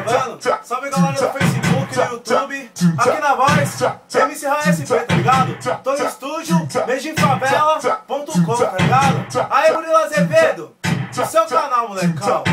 gravando. Salve galera do Facebook, do YouTube. Aqui na voz, MC RSP, tá ligado? Tô no estúdio, medinfavela.com, tá ligado? Aí, Murilo Azevedo, no seu canal, molecão.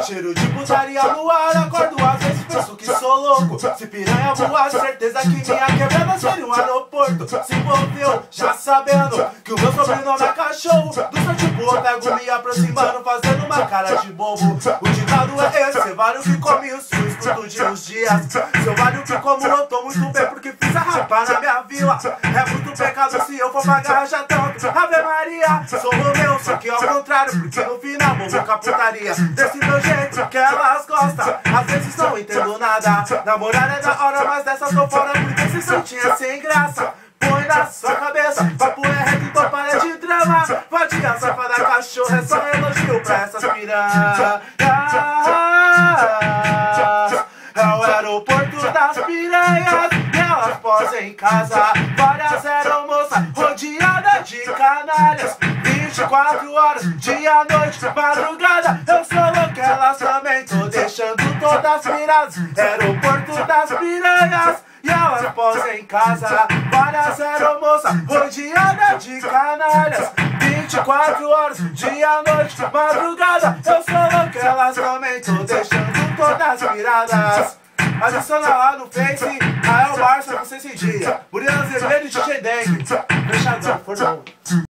Cheiro de putaria no ar, acordo às vezes penso que sou louco. Se piranha voar, certeza que minha quebrada seria um aeroporto. Se envolveu, já sabendo que o meu sobrenome é cachorro. Do seu tipo eu pego me aproximando, fazendo uma cara de bobo. O ditado é esse, vário que come o SUS por todos os dias. Seu vário que como eu tô muito bem porque fiz a rapa na minha vila. É muito pecado se eu for pagar já tanto. Ave Maria, sou Romeu, só que ao contrário, porque no final vou com a putaria. Desse meu jeito que elas gostam, às vezes não entendo nada. Namorar é da hora, mas dessa tô fora porque se santinha sem graça. Põe na sua cabeça, papo é reto, então para de drama. Vadinha, safada, cachorro, é só elogio pra essas piranhas. É o aeroporto das piranhas, e elas posam em casa. Várias aeromoças rodeadas de canalhas. 24 horas, dia, noite, madrugada. Eu sou louco, elas também tô deixando todas viradas. Aeroporto das piranhas, e elas posam em casa. Várias aeromoças rodeadas de canalhas. 24 horas, dia, noite, madrugada. Eu sou louco, elas também tô deixando todas viradas. Adiciona lá no Face, Rael Barça, não sei se dia. Murilo Azevedo e DJ Dengue. Fechadão, formou.